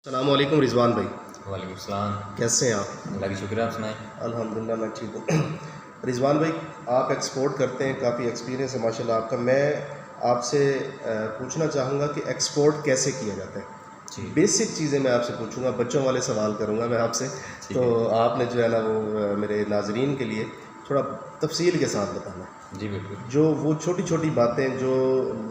अस्सलाम वालेकुम रिजवान भाई। वालेकुम सलाम। कैसे हैं आप? अल्लाह की शुक्र, आप सुनाएं। अल्हम्दुलिल्लाह मैं ठीक हूँ। रिजवान भाई, आप एक्सपोर्ट करते हैं, काफ़ी एक्सपीरियंस है माशाल्लाह आपका। मैं आपसे पूछना चाहूँगा कि एक्सपोर्ट कैसे किया जाता है। जी, बेसिक चीज़ें मैं आपसे पूछूंगा, बच्चों वाले सवाल करूँगा मैं आपसे। ठीक तो है। आपने जो है ना वो मेरे नाजरीन के लिए थोड़ा तफसील के साथ बताना है। जी, बिल्कुल। जो वो छोटी छोटी बातें जो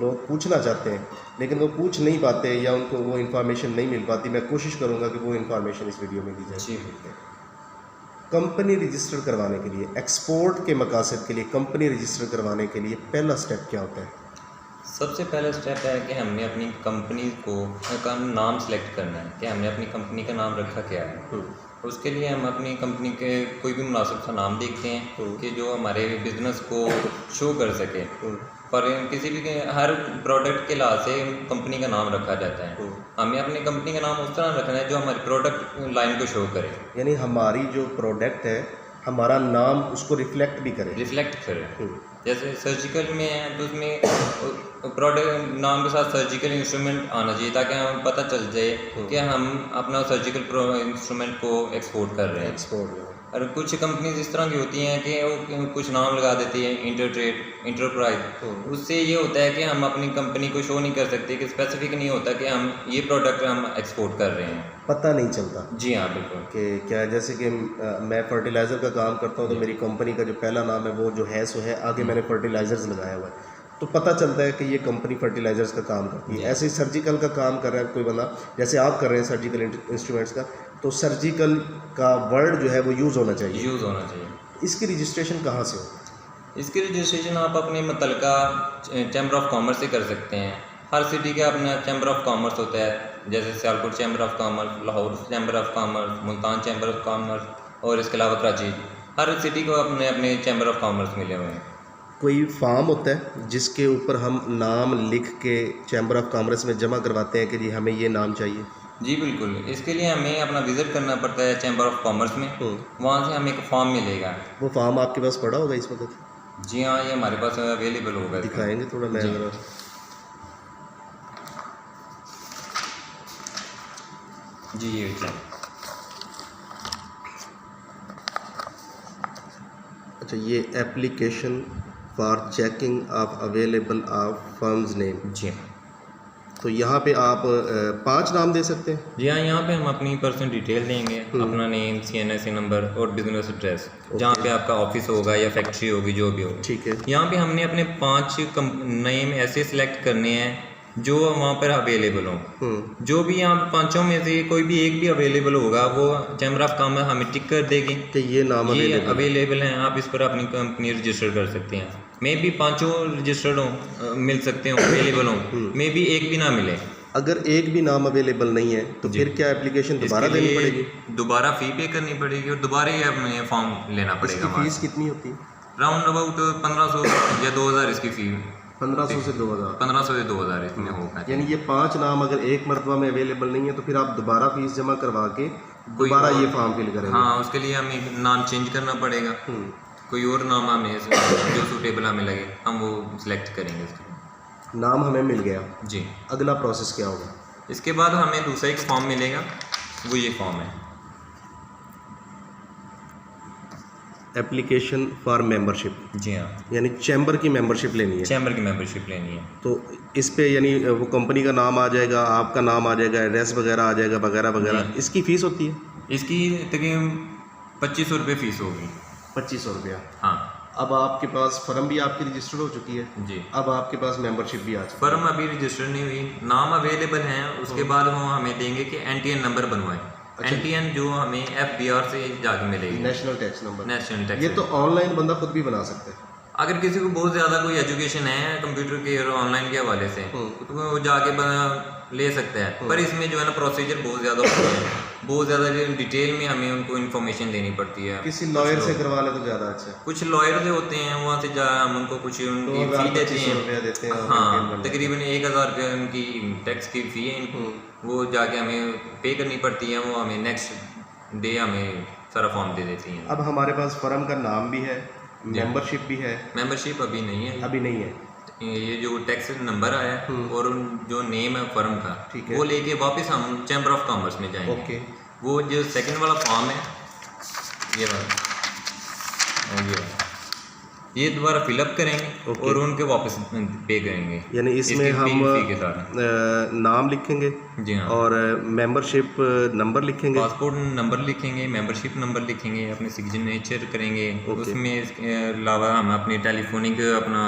लोग पूछना चाहते हैं लेकिन वो पूछ नहीं पाते या उनको वो इन्फॉर्मेशन नहीं मिल पाती, मैं कोशिश करूँगा कि वो इन्फॉर्मेशन इस वीडियो में दी जाए। जी, बिल्कुल। कंपनी रजिस्टर करवाने के लिए, एक्सपोर्ट के मकासद के लिए कंपनी रजिस्टर करवाने के लिए पहला स्टेप क्या होता है? सबसे पहला स्टेप है कि हमने अपनी कंपनी का नाम सेलेक्ट करना है कि हमने अपनी कंपनी का नाम रखा क्या है। उसके लिए हम अपनी कंपनी के कोई भी मुनासिब सा नाम देखते हैं कि जो हमारे बिज़नेस को शो कर सके। पर किसी भी हर प्रोडक्ट के लिहाज से कंपनी का नाम रखा जाता है। हमें अपनी कंपनी का नाम उस तरह रखना है जो हमारी प्रोडक्ट लाइन को शो करे, यानी हमारी जो प्रोडक्ट है हमारा नाम उसको रिफ्लेक्ट भी करे। रिफ्लेक्ट करे। जैसे सर्जिकल में है तो उसमें प्रोडक्ट नाम के साथ सर्जिकल इंस्ट्रूमेंट आना चाहिए ताकि हमें पता चल जाए कि हम अपना सर्जिकल इंस्ट्रूमेंट को एक्सपोर्ट कर रहे हैं। एक्सपोर्ट और कुछ कंपनीज इस तरह की होती हैं कि वो कुछ नाम लगा देती है, इंटरट्रेड, इंटरप्राइज। उससे ये होता है कि हम अपनी कंपनी को शो नहीं कर सकते, कि स्पेसिफिक नहीं होता कि हम ये प्रोडक्ट हम एक्सपोर्ट कर रहे हैं। पता नहीं चलता जी हाँ, बिल्कुल। कि क्या है। जैसे कि मैं फर्टिलाइज़र का काम करता हूँ तो मेरी कंपनी का जो पहला नाम है वो जो है सो है, आगे मैंने फर्टिलाइज़र्स लगाया हुआ है तो पता चलता है कि ये कंपनी फर्टिलाइज़र्स का काम करती है। ऐसे ही सर्जिकल का काम कर रहा है कोई बंदा, जैसे आप कर रहे हैं सर्जिकल इंस्ट्रूमेंट्स का, तो सर्जिकल का वर्ड जो है वो यूज़ होना चाहिए। यूज़ होना चाहिए। इसकी रजिस्ट्रेशन कहाँ से हो? इसकी रजिस्ट्रेशन आप अपने मुतलका चैम्बर ऑफ कॉमर्स से कर सकते हैं। हर सिटी का अपना चैम्बर ऑफ कॉमर्स होता है, जैसे Sialkot chamber of commerce, Lahore chamber of commerce, Multan chamber of commerce और इसके अलावा कराची। हर सिटी को अपने अपने चैम्बर ऑफ कॉमर्स मिले हुए हैं। कोई फॉर्म होता है जिसके ऊपर हम नाम लिख के चैम्बर ऑफ कॉमर्स में जमा करवाते हैं कि जी हमें ये नाम चाहिए? जी बिल्कुल, इसके लिए हमें अपना विज़िट करना पड़ता है चैम्बर ऑफ कॉमर्स में। वहाँ से हमें एक फॉर्म मिलेगा। वो फॉर्म आपके पास पड़ा होगा इस वक्त? जी हाँ, ये हमारे पास अवेलेबल होगा। दिखाएंगे थोड़ा, मैं जी। ज़रा। जी, ये जी। अच्छा, ये application for checking of available of firms name. जी तो यहाँ पे आप 5 नाम दे सकते हैं। जी हाँ, यहाँ पे हम अपनी पर्सनल डिटेल देंगे, अपना नेम, CNSE नंबर और बिजनेस एड्रेस, जहाँ पे आपका ऑफिस होगा या फैक्ट्री होगी, जो भी होगी। ठीक है। यहाँ पे हमने अपने 5 नेम ऐसे सिलेक्ट करने हैं जो वहाँ पर अवेलेबल हों। जो भी यहाँ पाँचों में से कोई भी एक भी अवेलेबल होगा वो चैम्बर ऑफ कॉमर्स हमें टिक कर देगी कि ये नाम ये अवेलेबल हैं, आप इस पर अपनी कंपनी रजिस्टर कर सकते हैं। मे भी पाँचों रजिस्टर्ड हों, मिल सकते हों, अवेलेबल हों, मे भी एक भी ना मिले। अगर एक भी नाम अवेलेबल नहीं है तो फिर क्या एप्लीकेशन दोबारा देनी पड़ेगी? दोबारा फ़ी पे करनी पड़ेगी और दोबारा ही अपने फॉर्म लेना पड़ेगा। इसकी फीस कितनी होती है? राउंड अबाउट 1500 या 2000 इसकी फ़ी। 1500 से 2000। 1500 से 2000 इसमें होगा। यानी ये 5 नाम अगर एक मरतबा में अवेलेबल नहीं है तो फिर आप दोबारा फीस जमा करवा के दोबारा ये फॉर्म फिल करेंगे? हाँ, उसके लिए हमें नाम चेंज करना पड़ेगा। कोई और नाम हमें जो सूटेबल हमें लगे हम वो सिलेक्ट करेंगे। इसके नाम हमें मिल गया जी, अगला प्रोसेस क्या होगा? इसके बाद हमें दूसरा एक फॉर्म मिलेगा, वो ये फॉर्म है एप्लीकेशन फॉर मेंबरशिप। जी हाँ, यानी चैम्बर की मेंबरशिप लेनी है। चैम्बर की मेंबरशिप लेनी है। तो इस पे यानी वो कंपनी का नाम आ जाएगा, आपका नाम आ जाएगा, एड्रेस वगैरह आ जाएगा, वगैरह वगैरह। इसकी फ़ीस होती है? इसकी तकरीबन 2500 रुपये फ़ीस होगी। 2500 रुपया। हाँ अब आपके पास फर्म भी आपकी रजिस्टर्ड हो चुकी है जी। अब आपके पास मेंबरशिप भी आ चुकी है। फर्म अभी रजिस्टर नहीं हुई, नाम अवेलेबल हैं। उसके बाद वो हमें देंगे कि NTN नंबर बनवाएं। NTN जो हमें FBR से जाके मिलेगी, national tax number. National tax. ये तो ऑनलाइन बंदा खुद भी बना सकता है। अगर किसी को बहुत ज़्यादा कोई एजुकेशन है कंप्यूटर के और ऑनलाइन के हवाले से तो वो जाके ले सकता है। पर इसमें जो है ना प्रोसीजर बहुत ज़्यादा होता है, बहुत ज़्यादा डिटेल में हमें उनको इन्फॉर्मेशन देनी पड़ती है। किसी लॉयर से करवा ले तो ज़्यादा अच्छा है। कुछ लॉयर जो होते हैं वहाँ से जा हम उनको कुछ उनकी फ़ी देते हैं। हाँ, तकरीबन 1000 रुपये उनकी टैक्स की फ़ी है इनको, वो जाके हमें पे करनी पड़ती है। वो हमें नेक्स्ट डे हमें सारा फॉर्म दे देती हैं। अब हमारे पास फर्म का नाम भी है, मेंबरशिप भी है। मेंबरशिप अभी नहीं है। अभी नहीं है। ये जो टैक्स नंबर आया है और जो नेम है फर्म का, ठीक है। वो लेके वापस हम चैम्बर ऑफ कॉमर्स में जाएंगे। ओके। वो जो सेकंड वाला फॉर्म है, ये वाला, और ये वाला, ये दोबारा फिलअप करेंगे और उनके वापस पे करेंगे। यानी इसमें इसकी हम फी के साथ नाम लिखेंगे जी हाँ, और मेंबरशिप नंबर लिखेंगे, पासपोर्ट नंबर लिखेंगे, मेंबरशिप नंबर लिखेंगे, अपने सिग्नेचर करेंगे। उसमें इसके अलावा हम अपनी टेलीफोनिक अपना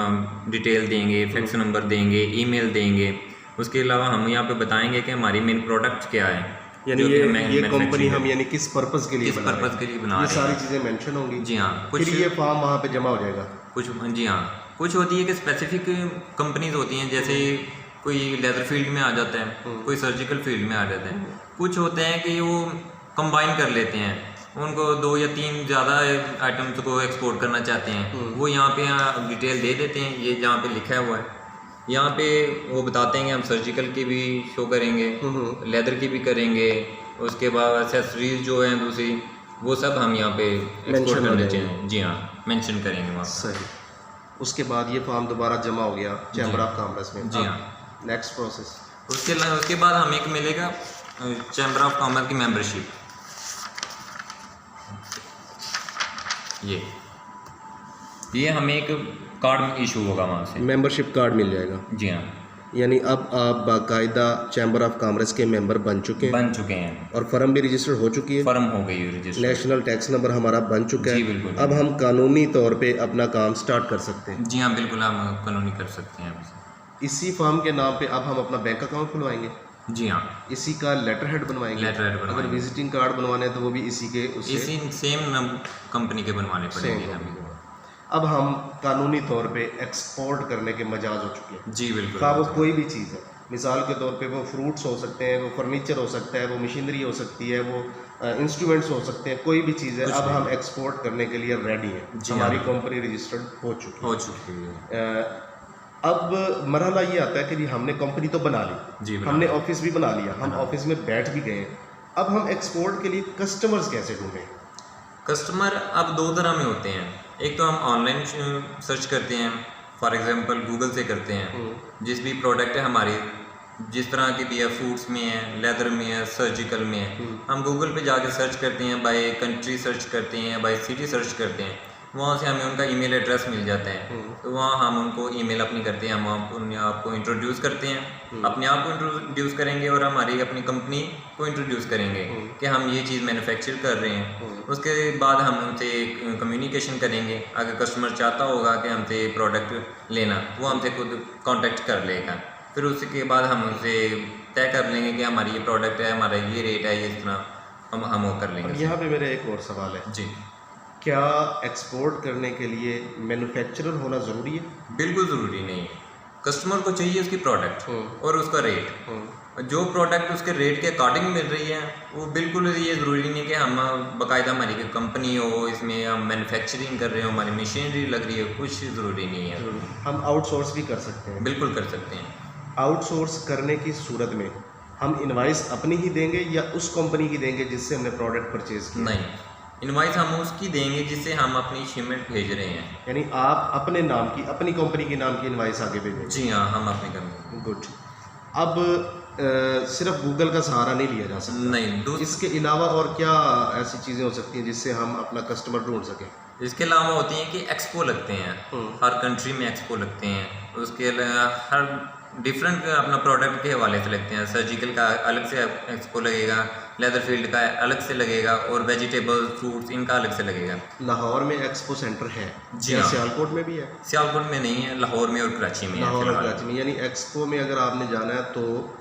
डिटेल देंगे, फैक्स नंबर देंगे, ईमेल देंगे। उसके अलावा हम यहाँ पे बताएंगे कि हमारी मेन प्रोडक्ट क्या है, यानी ये कंपनी हम यानी किस पर्पस के लिए किस बना रहे पर्पस के लिए बना हैं, ये रहे सारी हैं। चीज़ें मेंशन होंगी। जी हाँ, फिर कुछ ये फॉर्म वहाँ पे जमा हो जाएगा। कुछ जी हाँ, कुछ होती है कि स्पेसिफिक कंपनीज होती हैं, जैसे कोई लेदर फील्ड में आ जाता है, कोई सर्जिकल फील्ड में आ जाता है। कुछ होते हैं कि वो कंबाइन कर लेते हैं, उनको 2 या 3 ज़्यादा आइटम्स को एक्सपोर्ट करना चाहते हैं, वो यहाँ पे डिटेल दे देते हैं। ये जहाँ पे लिखा हुआ है यहाँ पे वो बताते हैं कि हम सर्जिकल की भी शो करेंगे, लेदर की भी करेंगे, उसके बाद एक्सेसरीज जो हैं दूसरी, वो सब हम यहाँ पे एक्सपोर्ट करने चाहिए। जी हाँ, मेंशन करेंगे वहाँ। सही। उसके बाद ये फॉर्म दोबारा जमा हो गया चैम्बर ऑफ कॉमर्स में। जी हाँ। नेक्स्ट प्रोसेस उसके बाद हमें एक मिलेगा चैम्बर ऑफ कॉमर्स की मेंबरशिप। ये हमें एक कार्ड इशू होगा वहाँ से, मेंबरशिप कार्ड मिल जाएगा। जी हाँ, यानी अब आप बाकायदा चैम्बर ऑफ कॉमर्स के मेंबर बन चुके हैं बन चुके हैं, और फर्म भी रजिस्टर्ड हो चुकी है, फर्म हो गई है रजिस्टर। नेशनल टैक्स नंबर हमारा बन चुका जी है। बिल्कुल। अब हम कानूनी तौर पे अपना काम स्टार्ट कर सकते हैं। जी हाँ बिल्कुल, हम कानूनी कर सकते हैं अब। इसी फर्म के नाम पे अब हम अपना बैंक अकाउंट खुलवाएंगे, जी हाँ, इसी का लेटर हेड बनवाएंगे। लेटर हेड अगर बनवाएंगे, विजिटिंग कार्ड बनवाने हैं तो वो भी इसी के उससे इसी सेम कंपनी के बनवाने पड़ेंगे Same हमें। अब हम कानूनी तौर पे एक्सपोर्ट करने के मजाज हो चुके हैं। जी बिल्कुल। खा वो कोई भी चीज़ है, मिसाल के तौर पे वो फ्रूट्स हो सकते हैं, वो फर्नीचर हो सकता है, वो मशीनरी हो सकती है, वो इंस्ट्रूमेंट्स हो सकते हैं, कोई भी चीज़ है। अब हम एक्सपोर्ट करने के लिए रेडी हैं, हमारी कंपनी रजिस्टर्ड हो चुकी है। अब मरहला ये आता है कि जी हमने कंपनी तो बना ली, जी हमने ऑफिस भी बना लिया, हम ऑफिस में बैठ भी गए, अब हम एक्सपोर्ट के लिए कस्टमर्स कैसे ढूंढें? कस्टमर अब 2 तरह में होते हैं। एक तो हम ऑनलाइन सर्च करते हैं, फॉर एग्जांपल गूगल से करते हैं। जिस भी प्रोडक्ट है हमारी, जिस तरह की भी है, फूड्स में है, लेदर में है, सर्जिकल में है, हम गूगल पे जाके सर्च करते हैं, बाय कंट्री सर्च करते हैं, बाय सिटी सर्च करते हैं। वहाँ से हमें उनका ईमेल एड्रेस मिल जाता है, तो वहाँ हम उनको ईमेल अपनी करते हैं, हम अपने आप को इंट्रोड्यूस करते हैं, अपने आप को इंट्रोड्यूस करेंगे और हमारी अपनी कंपनी को इंट्रोड्यूस करेंगे कि हम ये चीज़ मैन्युफैक्चर कर रहे हैं। उसके बाद हम उनसे कम्युनिकेशन करेंगे। अगर कस्टमर चाहता होगा कि हमसे प्रोडक्ट लेना, वो हमसे खुद कांटेक्ट कर लेगा। फिर उसके बाद हम उनसे तय कर लेंगे कि हमारी ये प्रोडक्ट है, हमारा ये रेट है, इस तरह हम वो कर लेंगे। यहाँ पे मेरा एक और सवाल है जी, क्या एक्सपोर्ट करने के लिए मैन्युफैक्चरर होना ज़रूरी है? बिल्कुल ज़रूरी नहीं है। कस्टमर को चाहिए उसकी प्रोडक्ट और उसका रेट। जो प्रोडक्ट उसके रेट के अकॉर्डिंग मिल रही है, वो बिल्कुल ये ज़रूरी नहीं कि हम बाकायदा हमारी कंपनी हो, इसमें हम मैन्युफैक्चरिंग कर रहे हो, हमारी मशीनरी लग रही है, कुछ ज़रूरी नहीं है। हम आउटसोर्स भी कर सकते हैं। बिल्कुल कर सकते हैं। आउटसोर्स करने की सूरत में हम इनवाइस अपनी ही देंगे या उस कंपनी की देंगे जिससे हमने प्रोडक्ट परचेज किया? नहीं, इनवाइस हम उसकी देंगे जिससे हम अपनी शिपमेंट भेज रहे हैं। यानी आप अपने नाम की, अपनी कंपनी के नाम की इनवाइस आगे भेजेंगे? जी हाँ, हम अपनी कंपनी। गुड। अब सिर्फ गूगल का सहारा नहीं लिया जा सकता, नहीं, इसके अलावा और क्या ऐसी चीज़ें हो सकती हैं जिससे हम अपना कस्टमर ढूंढ सकें? इसके अलावा होती हैं कि एक्सपो लगते हैं, हर कंट्री में एक्सपो लगते हैं। उसके अलावा हर डिफरेंट अपना प्रोडक्ट के हवाले से लगते हैं। सर्जिकल का अलग से एक्सपो लगेगा, लेदर फील्ड का अलग से लगेगा, और वेजिटेबल फ्रूट्स इनका अलग से लगेगा। लाहौर में एक्सपो सेंटर है? जी हाँ। सियालकोट में भी है? सियालकोट में नहीं है, लाहौर में और कराची में है। लाहौर और फिलहाल कराची में। यानी एक्सपो में अगर आपने जाना है तो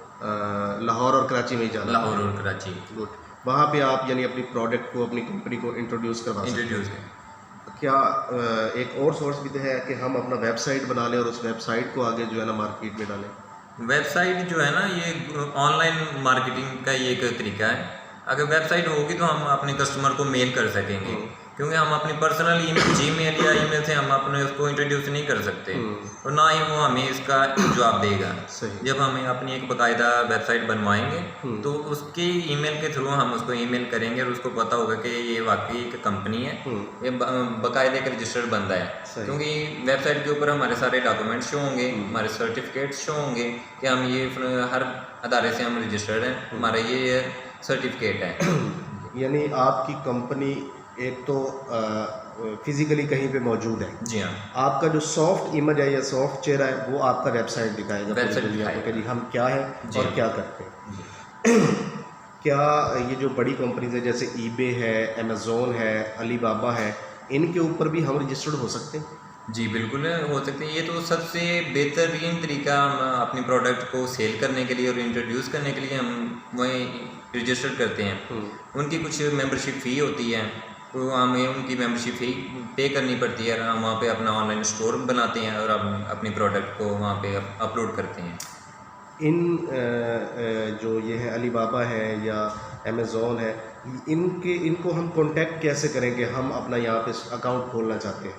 लाहौर और कराची में ही जाना है। लाहौर और कराची। गुड। वहाँ पे आप यानी अपनी प्रोडक्ट को, अपनी कंपनी को इंट्रोड्यूस करवा सकते हैं। इंट्रोड्यूस करें। क्या एक और सोर्स भी तो है कि हम अपना वेबसाइट बना लें और उस वेबसाइट को आगे जो है ना मार्केट में डालें? वेबसाइट जो है ना, ये ऑनलाइन मार्केटिंग का ये एक तरीका है। अगर वेबसाइट होगी तो हम अपने कस्टमर को मेल कर सकेंगे क्योंकि हम अपनी पर्सनल जीमेल या ईमेल से हम अपने उसको इंट्रोड्यूस नहीं कर सकते और ना ही वो हमें इसका जवाब देगा। सही। जब हमें अपनी एक बाकायदा वेबसाइट बनवाएंगे तो उसके ईमेल के थ्रू हम उसको ईमेल करेंगे और उसको पता होगा कि ये वाकई एक कंपनी है, ये बाकायदे का रजिस्टर्ड बंदा है। क्योंकि वेबसाइट के ऊपर हमारे सारे डॉक्यूमेंट शो होंगे, हमारे सर्टिफिकेट शो होंगे कि हम ये हर अदारे से हम रजिस्टर्ड हैं, हमारा ये सर्टिफिकेट है। यानी आपकी कंपनी एक तो फिजिकली कहीं पे मौजूद है। जी हाँ। आपका जो सॉफ्ट इमेज है या सॉफ्ट चेहरा है वो आपका वेबसाइट दिखाएगा पूरी वेबसाइट दुनिया को दिखाएगा। कि हम क्या है जी और हाँ। क्या करते हैं। क्या ये जो बड़ी कंपनीज है जैसे ईबे है, अमेज़ोन है, अलीबाबा है, इनके ऊपर भी हम रजिस्टर्ड हो सकते हैं? जी बिल्कुल हो सकते हैं। ये तो सबसे बेहतरीन तरीका हम अपनी प्रोडक्ट को सेल करने के लिए और इंट्रोड्यूस करने के लिए हम वहीं रजिस्टर करते हैं। उनकी कुछ मेंबरशिप फ़ी होती है तो हमें उनकी मेंबरशिप फ़ी पे करनी पड़ती है। हम वहाँ पे अपना ऑनलाइन स्टोर बनाते हैं और अपनी प्रोडक्ट को वहाँ पे अपलोड करते हैं। जो ये है अलीबाबा है या अमेज़ोन है, इनको हम कांटेक्ट कैसे करें कि हम अपना यहाँ पे अकाउंट खोलना चाहते हैं?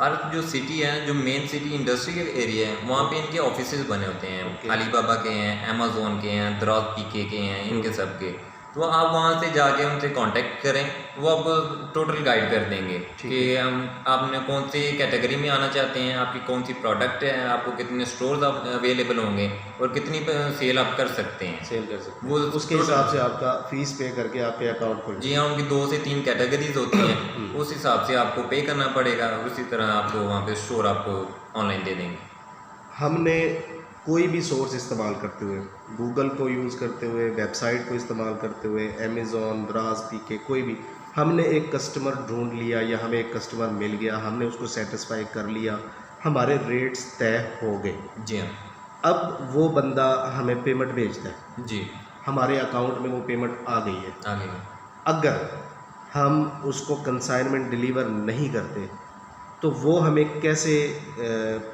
और जो सिटी है, जो मेन सिटी इंडस्ट्रियल एरिया है, वहाँ पे इनके ऑफिसेज बने होते हैं। अलीबाबा के हैं, अमेज़ोन के हैं, दराज पीके के हैं, इनके सब के। तो आप वहाँ से जाके उनसे कांटेक्ट करें, वो आपको टोटल गाइड कर देंगे कि हम आपने कौन सी कैटेगरी में आना चाहते हैं, आपकी कौन सी प्रोडक्ट है, आपको कितने स्टोर्स अवेलेबल होंगे और कितनी सेल आप कर सकते हैं। सेल कर सकते हैं वो उसके हिसाब से आपका फीस पे करके आपके अकाउंट खोल। जी हाँ, उनकी 2 से 3 कैटेगरीज होती हैं, उस हिसाब से आपको पे करना पड़ेगा और उसी तरह आपको वहाँ पे स्टोर आपको ऑनलाइन दे देंगे। हमने कोई भी सोर्स इस्तेमाल करते हुए, गूगल को यूज़ करते हुए, वेबसाइट को इस्तेमाल करते हुए, अमेज़ॉन, दराज पीके, कोई भी, हमने एक कस्टमर ढूंढ लिया या हमें एक कस्टमर मिल गया, हमने उसको सेटिस्फाई कर लिया, हमारे रेट्स तय हो गए। जी हाँ। अब वो बंदा हमें पेमेंट भेजता है, जी हमारे अकाउंट में वो पेमेंट आ गई है। आगे अगर हम उसको कंसाइनमेंट डिलीवर नहीं करते तो वो हमें कैसे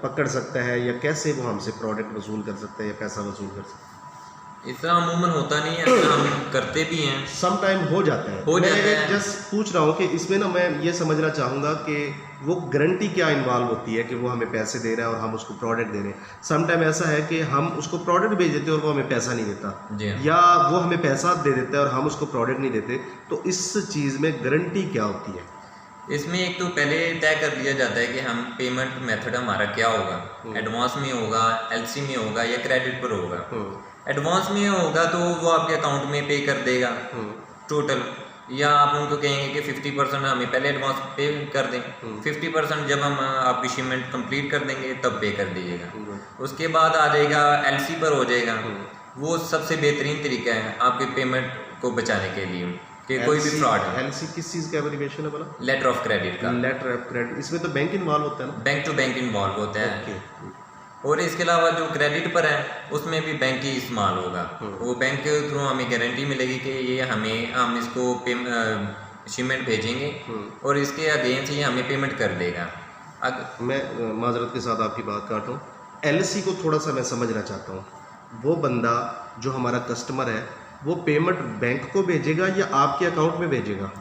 पकड़ सकता है या कैसे वो हमसे प्रोडक्ट वसूल कर सकता है या पैसा वसूल कर सकता है? इतना अमूमन होता नहीं है, ऐसा हम करते भी हैं। सम टाइम हो जाता है। हो जाता मैं है। जस्ट पूछ रहा हूँ कि इसमें ना मैं ये समझना चाहूँगा कि वो गारंटी क्या इन्वॉल्व होती है कि वो हमें पैसे दे रहा है और हम उसको प्रोडक्ट दे रहे हैं। सम टाइम ऐसा है कि हम उसको प्रोडक्ट भेज देते हैं और वो हमें पैसा नहीं देता, जी हाँ। या वो हमें पैसा दे देता है और हम उसको प्रोडक्ट नहीं देते। तो इस चीज़ में गारंटी क्या होती है? इसमें एक तो पहले तय कर दिया जाता है कि हम पेमेंट मेथड हमारा क्या होगा, एडवांस में होगा, एलसी में होगा या क्रेडिट पर होगा। एडवांस में होगा तो वो आपके अकाउंट में पे कर देगा टोटल, या आप उनको कहेंगे कि 50% हमें पहले एडवांस पे कर दें, 50% जब हम आपकी शिपमेंट कंप्लीट कर देंगे तब पे कर दीजिएगा। उसके बाद आ जाएगा एलसी पर हो जाएगा। वो सबसे बेहतरीन तरीका है आपके पेमेंट को बचाने के लिए कि कोई भी फ्रॉड है। एलसी किस चीज़ का एब्रिविएशन है बोला? लेटर ऑफ क्रेडिट का। लेटर ऑफ क्रेडिट, इसमें तो बैंक इन्वॉल्व होता है ना? बैंक टू बैंक इन्वॉल्व होता है। ओके। और इसके अलावा जो क्रेडिट पर है उसमें भी बैंक ही इस्तेमाल होगा। वो बैंक के थ्रू हमें गारंटी मिलेगी कि ये हम इसको शिपमेंट भेजेंगे और इसके अगेंस्ट ये हमें पेमेंट कर देगा। मैं माजरत के साथ आपकी बात काट रहा हूँ, एलसी को थोड़ा सा मैं समझना चाहता हूँ। वो बंदा जो हमारा कस्टमर है वो पेमेंट बैंक को भेजेगा या आपके अकाउंट में भेजेगा?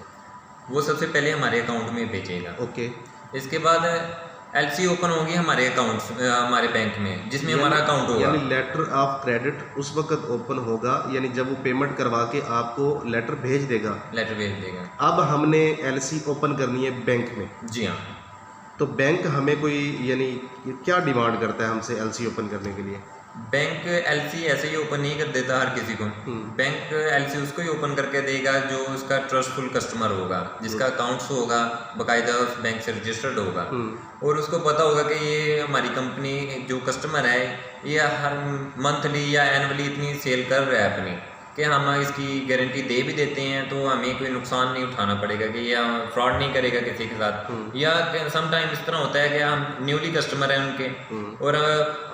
वो सबसे पहले हमारे अकाउंट में भेजेगा। ओके। इसके बाद एलसी ओपन होगी हमारे अकाउंट हमारे बैंक में, जिसमें हमारा अकाउंट होगा। यानी लेटर ऑफ क्रेडिट उस वक्त ओपन होगा, यानी जब वो पेमेंट करवा के आपको लेटर भेज देगा। लेटर भेज देगा। अब हमने एलसी ओपन करनी है बैंक में। जी हाँ। तो बैंक हमें कोई यानी क्या डिमांड करता है हमसे एलसी ओपन करने के लिए? बैंक एलसी ऐसे ही ओपन नहीं कर देता हर किसी को। बैंक एलसी उसको ही ओपन करके देगा जो उसका ट्रस्टफुल कस्टमर होगा, जिसका अकाउंट्स होगा बाकायदा उस बैंक से रजिस्टर्ड होगा और उसको पता होगा कि ये हमारी कंपनी जो कस्टमर है ये हर मंथली या एनुअली इतनी सेल कर रहा है अपनी, कि हम इसकी गारंटी दे भी देते हैं तो हमें कोई नुकसान नहीं उठाना पड़ेगा कि या फ्रॉड नहीं करेगा किसी के साथ। या सम टाइम इस तरह होता है कि हम न्यूली कस्टमर हैं उनके और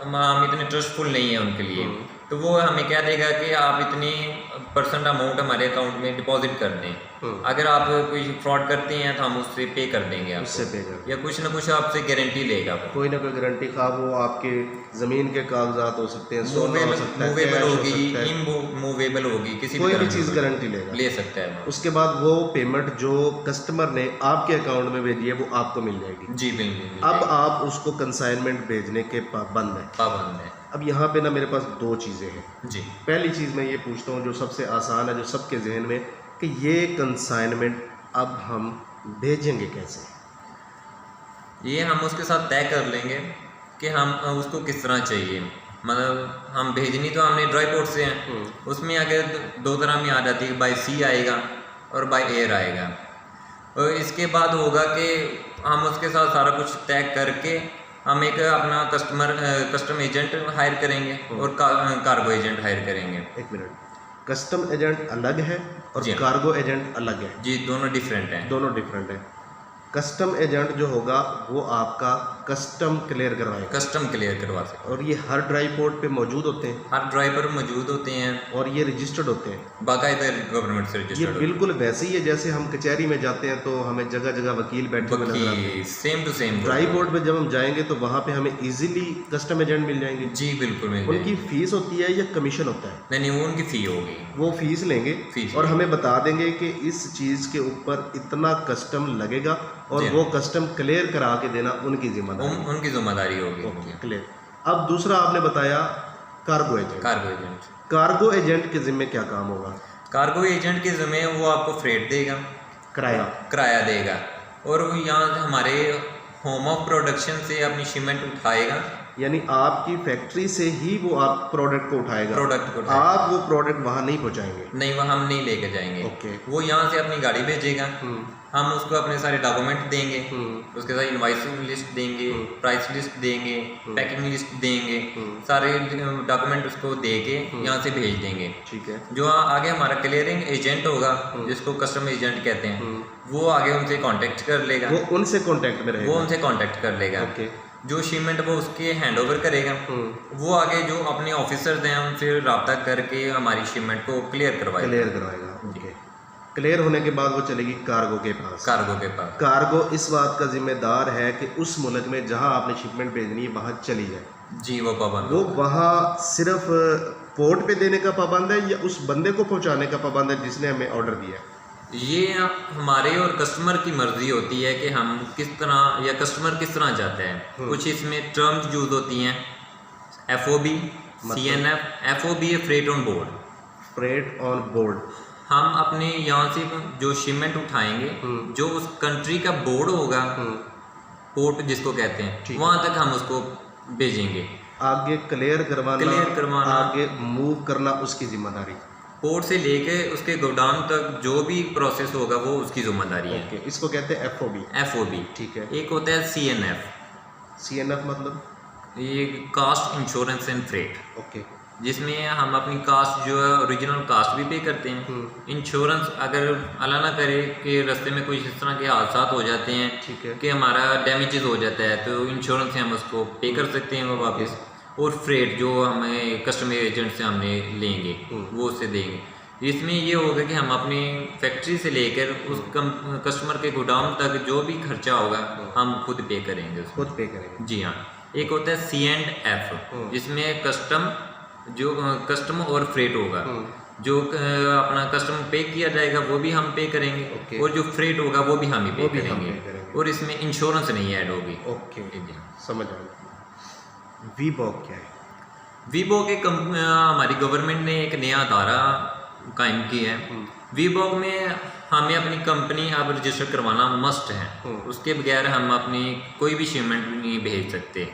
हम इतने ट्रस्टफुल नहीं है उनके लिए, तो वो हमें क्या देगा कि आप इतनी % अमाउंट हमारे अकाउंट में डिपॉजिट कर दें। अगर आप कोई फ्रॉड करते हैं तो हम उससे पे कर देंगे उससे आपको, पे कर या कुछ ना कुछ आपसे गारंटी लेगा वो। कोई ना कोई गारंटी खा वो आपके ज़मीन के कागजात हो सकते हैं, सोना हो सकता है, मूवेबल कैश हो होगी, सकता है, इमूवेबल होगी, किसी कोई भी तरह चीज़ की गारंटी लेगा। ले सकता है वो। उसके बाद वो पेमेंट जो कस्टमर ने आपके अकाउंट में भेजी है वो आपको मिल जाएगी। जी बिल्कुल अब आप उसको कंसाइनमेंट भेजने के पाबंद हैं। पाबंद है। अब यहाँ पे ना मेरे पास दो चीज़ें हैं। जी पहली चीज़ मैं ये पूछता हूँ जो सबसे आसान है, जो सबके जहन में, कि ये कंसाइनमेंट अब हम भेजेंगे कैसे? ये हम उसके साथ तय कर लेंगे कि हम उसको किस तरह चाहिए। मतलब हम भेजनी तो हमने ड्राई पोर्ट से हैं, उसमें अगर दो तरह में आ जाती है, बाय सी आएगा और बाय एयर आएगा। और इसके बाद होगा कि हम उसके साथ सारा कुछ तय करके हम एक अपना कस्टम एजेंट हायर करेंगे और कार्गो एजेंट हायर करेंगे। एक मिनट, कस्टम एजेंट अलग है और जी। कार्गो एजेंट अलग है? जी दोनों डिफरेंट हैं। दोनों डिफरेंट है। कस्टम एजेंट जो होगा वो आपका कस्टम क्लियर करवाएगा कस्टम क्लियर करवा सकते और ये हर ड्राई पोर्ट पे मौजूद होते हैं हर ड्राइवर मौजूद होते हैं, और ये रजिस्टर्ड होते हैं। बाकायदा गवर्नमेंट से ये रजिस्टर्ड बिल्कुल वैसे ही है जैसे हम कचहरी में जाते हैं तो हमें जगह जगह वकील बैठे हुए नजर आते हैं। Same to same. Dry port पे जब हम जाएंगे तो वहाँ पे हमें इजीली कस्टम एजेंट मिल जाएंगे। जी बिल्कुल मिल उनकी जाएगी। फीस होती है या कमीशन होता है? नहीं वो उनकी फ़ी होगी। वो फीस लेंगे फीस और हमें बता देंगे कि इस चीज़ के ऊपर इतना कस्टम लगेगा और जी। वो कस्टम क्लियर करा के देना उनकी जिम्मेदारी। उनकी जिम्मेदारी होगी। Okay, clear. अब दूसरा आपने बताया cargo agent. Cargo agent. Cargo agent के जिम्मे क्या काम होगा? कार्गो एजेंट के ज़िम्मे वो आपको फ्रेट देगा, किराया देगा, और वो यहाँ से हमारे होम ऑफ प्रोडक्शन से अपनी शिपमेंट उठाएगा। यानी आपकी फैक्ट्री से ही वो आप प्रोडक्ट को उठाएगा। प्रोडक्ट को आप वो प्रोडक्ट वहाँ नहीं पहुँचाएंगे? नहीं, वो हम नहीं लेके जाएंगे। ओके। वो यहाँ से अपनी गाड़ी भेजेगा, हम उसको अपने सारे डॉक्यूमेंट देंगे, उसके साथ इनवॉइस लिस्ट देंगे, प्राइस लिस्ट देंगे, पैकिंग लिस्ट देंगे, सारे डॉक्यूमेंट उसको दे के यहाँ से भेज देंगे। ठीक है। जो आगे हमारा क्लियरिंग एजेंट होगा, जिसको कस्टम एजेंट कहते हैं, वो आगे उनसे कांटेक्ट कर लेगा। वो उनसे कांटेक्ट में रहेगा? वो उनसे कांटेक्ट कर लेगा। ओके। जो शिपमेंट वो उसके हैंड ओवर करेगा, वो आगे जो अपने ऑफिसर्स हैं उनसे रब्ता करके हमारी शिपमेंट को क्लियर करवाएगा। ओके। क्लियर होने के बाद वो चलेगी कार्गो के पास। कार्गो इस बात का जिम्मेदार है कि उस मुल्क में जहां आपने शिपमेंट भेजनी है वहां चली जाए। जी वो पाबंद। वो वहां सिर्फ पोर्ट पे देने का पाबंद है या उस बंदे को पहुंचाने का पाबंद है जिसने हमें ऑर्डर दिया है? ये हमारे और कस्टमर की मर्जी होती है कि हम किस तरह, या कस्टमर किस तरह चाहते हैं। कुछ इसमें टर्म्स यूज होती हैं, FOB, CNF। FOB है freight on board. Freight on board. हम अपने यहाँ से जो शिपमेंट उठाएंगे, जो उस कंट्री का बोर्ड होगा, पोर्ट जिसको कहते हैं, वहाँ तक हम उसको भेजेंगे। आगे क्लियर करवाना, आगे मूव करना उसकी जिम्मेदारी। पोर्ट से लेके उसके गोडाउन तक जो भी प्रोसेस होगा वो उसकी जिम्मेदारी है। ओके। इसको कहते हैं FOB। ठीक है। एक होता है CNF। CNF मतलब? ये cost insurance and freight. Okay. जिसमें हम अपनी कास्ट जो है ओरिजिनल कास्ट भी पे करते हैं। इंश्योरेंस अगर अल्लाह ना करे कि रास्ते में कोई इस तरह के हादसा हो जाते हैं, ठीक है, कि हमारा डैमेजेस हो जाता है, तो इंश्योरेंस से हम उसको पे कर सकते हैं वो वापस। और फ्रेट जो हमें कस्टमर एजेंट से हमने लेंगे वो उससे देंगे। इसमें ये होगा कि हम अपनी फैक्ट्री से लेकर उस कस्टमर के गोडाउन तक जो भी खर्चा होगा हम खुद पे करेंगे। खुद पे करेंगे। जी हाँ। एक होता है C&F, जिसमें कस्टम और फ्रेट होगा। जो अपना कस्टम पे किया जाएगा वो भी हम पे करेंगे, और जो फ्रेट होगा वो भी हम ही पे करेंगे, और इसमें इंश्योरेंस नहीं ऐड होगी। ओके, समझ आ गया। वीबॉक क्या है? वीबॉक एक हमारी गवर्नमेंट ने एक नया अदारा कायम किया है। वीबॉक में हमें अपनी कंपनी अब रजिस्टर करवाना मस्ट है, उसके बगैर हम अपनी कोई भी शिपमेंट नहीं भेज सकते।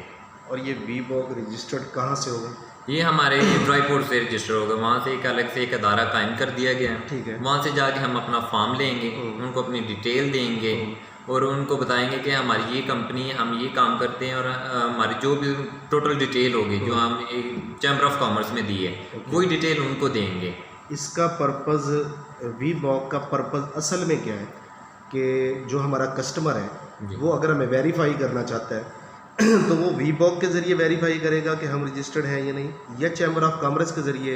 और ये वीबॉक रजिस्टर्ड कहाँ से होगा? ये हमारे ड्राई पोर्ट से रजिस्टर होगा, वहाँ से एक अलग से एक अदारा कायम कर दिया गया है। ठीक है। वहाँ से जाके हम अपना फॉर्म लेंगे, उनको अपनी डिटेल देंगे और उनको बताएंगे कि हमारी ये कंपनी है, हम ये काम करते हैं, और हमारी जो भी टोटल डिटेल होगी जो हम चैम्बर ऑफ कॉमर्स में दी है वही डिटेल उनको देंगे। इसका पर्पज़, वीबॉक का पर्पज़ असल में क्या है कि जो हमारा कस्टमर है वो अगर हमें वेरीफाई करना चाहता है तो वो वीबॉक के ज़रिए वेरीफाई करेगा कि हम रजिस्टर्ड हैं या नहीं, या चैम्बर ऑफ कॉमर्स के ज़रिए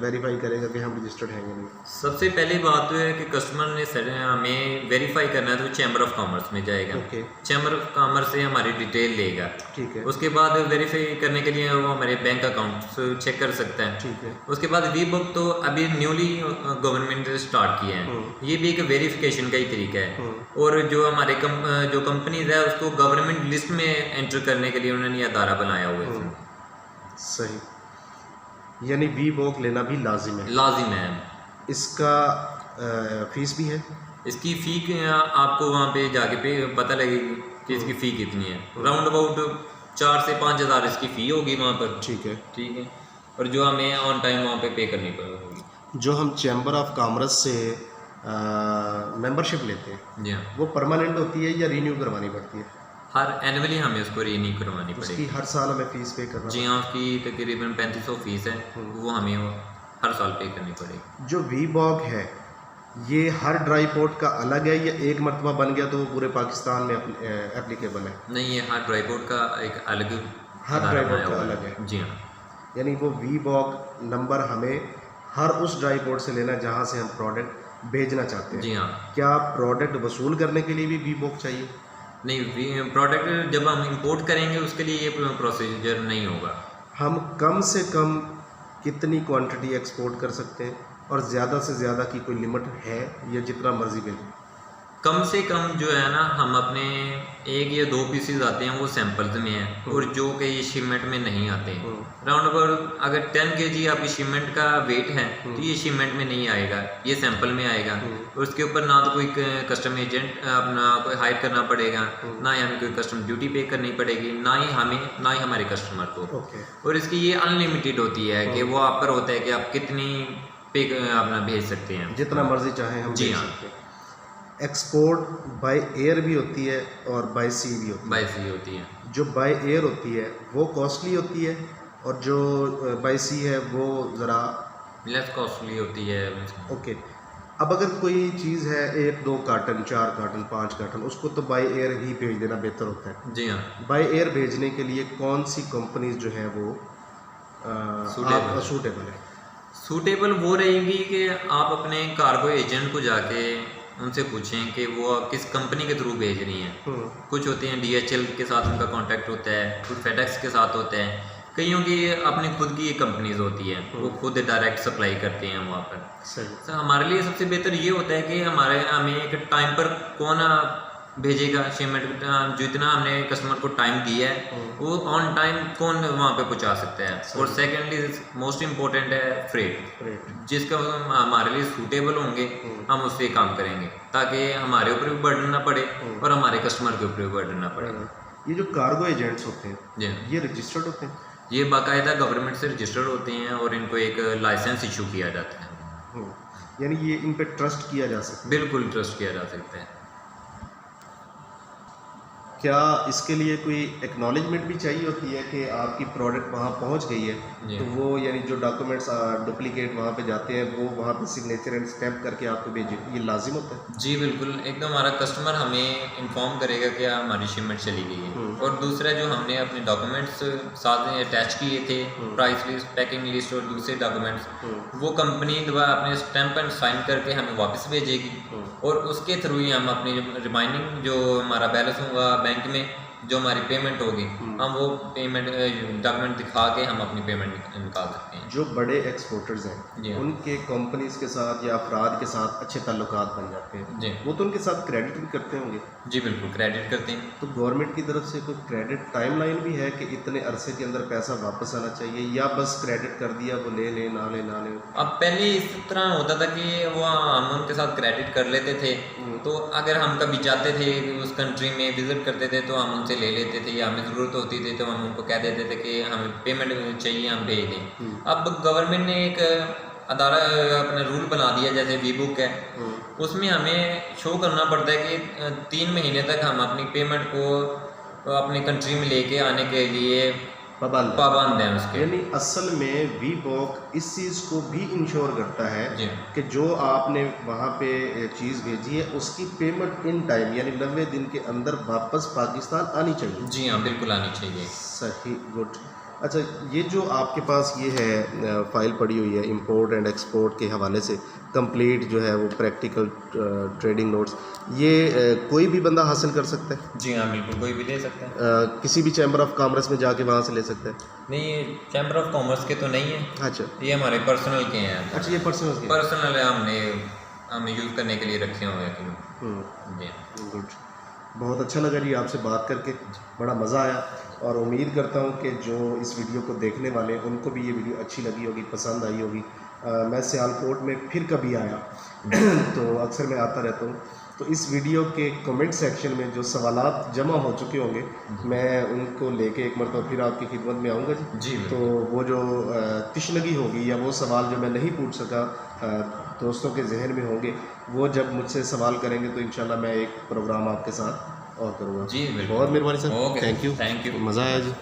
वेरीफाई करेगा कि हम रजिस्टर्ड हैं या नहीं? सबसे पहली बात तो है कि कस्टमर ने हमें वेरीफाई करना है तो चैम्बर ऑफ कॉमर्स में जाएगा। ओके, चैम्बर ऑफ कॉमर्स से हमारी डिटेल लेगा। ठीक है, उसके बाद वेरीफाई करने के लिए वो हमारे बैंक अकाउंट चेक कर सकता है। ठीक है। उसके बाद वीबुक तो अभी न्यूली गवर्नमेंट ने स्टार्ट किया है, ये भी एक वेरिफिकेशन का ही तरीका है। और जो हमारे जो कंपनीज है उसको गवर्नमेंट लिस्ट में एंटर करने के लिए उन्होंने ये अदारा बनाया हुआ है। सही, यानी वीबॉक लेना भी लाजिम है। लाजिम है। इसका फीस भी है? इसकी फ़ी आपको वहाँ पे जाके पता लगेगी कि इसकी फ़ी कितनी है। राउंड अबाउट 4 से 5 हज़ार इसकी फ़ी होगी वहाँ पर। ठीक है। ठीक है, और जो हमें ऑन टाइम वहाँ पे पे करनी पड़ेगी। जो हम चैम्बर ऑफ कॉमर्स से मेंबरशिप लेते हैं, जी हाँ, वो परमानेंट होती है या रीन्यू करवानी पड़ती है? हर एनुअली हमें उसको रीन्यू करवानी उसकी पड़ेगी। हर साल हमें फीस पे करना? जी हाँ, उसकी तकरीबन 3500 फीस है, वो हमें हर साल पे करनी पड़ेगी। जो वीबॉक है ये हर ड्राई पोर्ट का अलग है या एक मरतबा बन गया तो वो पूरे पाकिस्तान में एप्लीकेबल है? नहीं, ये हर ड्राई पोर्ट का एक अलग हर अदारा ड्राई पोर्ट बनाया का हुआ अलग है। जी हाँ, यानी वो वीबॉक नंबर हमें हर उस ड्राई पोर्ट से लेना जहाँ से हम प्रोडक्ट भेजना चाहते हैं। जी हाँ। क्या प्रोडक्ट वसूल करने के लिए भी वीबॉक चाहिए? नहीं, प्रोडक्ट जब हम इंपोर्ट करेंगे उसके लिए ये प्रोसीजर नहीं होगा। हम कम से कम कितनी क्वांटिटी एक्सपोर्ट कर सकते हैं और ज़्यादा से ज़्यादा की कोई लिमिट है या जितना मर्जी भेजें? कम से कम जो है ना, हम अपने 1 या 2 पीसेज आते हैं वो सैंपल्स में हैं और जो कि ये शिपमेंट में नहीं आते हैं। राउंड अबाउट अगर 10 kg आपकी शिपमेंट का वेट है तो ये शिपमेंट में नहीं आएगा, ये सैंपल में आएगा। और उसके ऊपर ना तो कोई कस्टम एजेंट अपना कोई हायर करना पड़ेगा, ना ही हमें कोई कस्टम ड्यूटी पे करनी पड़ेगी, ना ही हमारे कस्टमर को। ओके। और इसकी ये अनलिमिटेड होती है कि वो आप पर होता है कि आप कितनी पे अपना भेज सकते हैं, जितना मर्जी चाहें हम जी भेज हाँ। सकते हैं। एक्सपोर्ट बाय एयर भी होती है और बाय सी भी होती है। बाई सी होती है। जो बाय एयर होती है वो कॉस्टली होती है और जो बाय सी है वो ज़रा लेस कॉस्टली होती है। ओके। अब अगर कोई चीज़ है 1, 2 कार्टन, 4 कार्टन, 5 कार्टन, उसको तो बाय एयर ही भेज देना बेहतर होता है। जी हाँ, बाय एयर भेजने के लिए कौन सी कंपनीज जो है वो सूटेबल है? सूटेबल वो रहेगी कि आप अपने कार्गो एजेंट को जाके उनसे पूछें कि वो किस कंपनी के थ्रू भेज रही हैं। कुछ होते हैं DHL के साथ उनका कांटेक्ट होता है, कुछ FedEx के साथ होता है, कईयों की अपनी खुद की कंपनीज होती हैं, वो खुद डायरेक्ट सप्लाई करते हैं वहाँ पर। सही। तो हमारे लिए सबसे बेहतर ये होता है कि हमें एक टाइम पर कौन भेजेगा शिपमेंट, जितना हमने कस्टमर को टाइम दिया है वो ऑन टाइम कौन वहाँ पे पहुँचा सकता है। और सेकेंडली मोस्ट इम्पोर्टेंट है फ्रेट, जिसका हमारे लिए सूटेबल होंगे हम उससे काम करेंगे ताकि हमारे ऊपर भी बर्डन ना पड़े और हमारे कस्टमर के ऊपर भी बर्डन ना पड़े। ये जो कार्गो एजेंट्स होते हैं जी, ये रजिस्टर्ड होते हैं? ये बाकायदा गवर्नमेंट से रजिस्टर्ड होते हैं और इनको एक लाइसेंस इशू किया जाता है। यानी ये इन पे ट्रस्ट किया जा सकता बिल्कुल ट्रस्ट किया जा सकता है। है। क्या इसके लिए कोई एक्नॉलेजमेंट भी चाहिए होती है कि आपकी प्रोडक्ट वहाँ पहुँच गई है, जी। तो वो यानी जो डॉक्यूमेंट्स डुप्लीकेट वहाँ पे जाते हैं वो वहाँ पे सिग्नेचर एंड स्टैम्प करके आपको भेजे, ये लाजिम होता है? जी बिल्कुल, एकदम हमारा कस्टमर हमें इन्फॉर्म करेगा कि हमारी शिपमेंट चली गई है। और दूसरा जो हमने अपने डॉक्यूमेंट्स साथ में अटैच किए थे, प्राइस लिस्ट, पैकिंग लिस्ट और दूसरे डॉक्यूमेंट्स, वो कंपनी द्वारा अपने स्टैम्प एंड साइन करके हमें वापस भेजेगी और उसके थ्रू ही हम अपनी रिमाइंडिंग जो हमारा बैलेंस होगा बैंक में, जो हमारी पेमेंट होगी, हम वो पेमेंट डॉक्यूमेंट दिखा के हम अपनी पेमेंट निकाल सकते हैं। जो बड़े एक्सपोर्टर्स जी हैं हाँ। उनके कंपनीज के साथ या अफराद के साथ अच्छे ताल्लुकात बन जाते हैं, जी वो तो उनके साथ क्रेडिट भी करते होंगे। जी बिल्कुल, क्रेडिट करते हैं। तो गवर्नमेंट की तरफ से कोई क्रेडिट टाइमलाइन भी है कि इतने अरसे के अंदर पैसा वापस आना चाहिए, या बस क्रेडिट कर दिया वो ले ले ना ले ना ले? अब पहले इस तरह होता था कि वो हम उनके साथ क्रेडिट कर लेते थे, तो अगर हम कभी जाते थे उस कंट्री में विजिट करते थे तो हम उनसे ले लेते थे, या हमें ज़रूरत होती थी तो हम उनको कह देते थे कि हमें पेमेंट चाहिए, हम भेज दें। अब गवर्नमेंट ने एक अदारा अपना रूल बना दिया, जैसे वीबुक है, उसमें हमें शो करना पड़ता है कि 3 महीने तक हम अपनी पेमेंट को अपनी कंट्री में लेके आने के लिए पाबंद हैं उसके। यानी असल में वीबॉक इस चीज़ को भी इंश्योर करता है जी कि जो आपने वहाँ पे चीज़ भेजी है उसकी पेमेंट इन टाइम यानी 90 दिन के अंदर वापस पाकिस्तान आनी चाहिए। जी हाँ, बिल्कुल आनी चाहिए। सही, गुड। अच्छा, ये जो आपके पास ये है फाइल पड़ी हुई है इंपोर्ट एंड एक्सपोर्ट के हवाले से कंप्लीट जो है वो प्रैक्टिकल ट्रेडिंग नोट्स, ये कोई भी बंदा हासिल कर सकता है? जी हाँ, बिल्कुल कोई भी ले सकता है। किसी भी चैम्बर ऑफ कॉमर्स में जाके वहाँ से ले सकता है? नहीं, ये चैम्बर ऑफ कॉमर्स के तो नहीं है, अच्छा ये हमारे पर्सनल के हैं। अच्छा, ये पर्सनल पर्सनल है, हमने यूज़ करने के लिए रखे हुए हैं। जी हाँ। गुड, बहुत अच्छा लगा जी आपसे बात करके, बड़ा मज़ा आया और उम्मीद करता हूँ कि जो इस वीडियो को देखने वाले हैं उनको भी ये वीडियो अच्छी लगी होगी, पसंद आई होगी। मैं सियालकोट में फिर कभी आया तो अक्सर मैं आता रहता हूँ, तो इस वीडियो के कमेंट सेक्शन में जो सवालात जमा हो चुके होंगे मैं उनको लेके एक मरतबा फिर आपकी खिदमत में आऊँगा जी। तो वो जो तशनगी होगी या वो सवाल जो मैं नहीं पूछ सका दोस्तों के जहन में होंगे, वो जब मुझसे सवाल करेंगे तो इंशाल्लाह मैं एक प्रोग्राम आपके साथ और करूँगा। जी बिल्कुल। बहुत मेहरबानी sir, okay, thank you, thank you. मज़ा आया जी।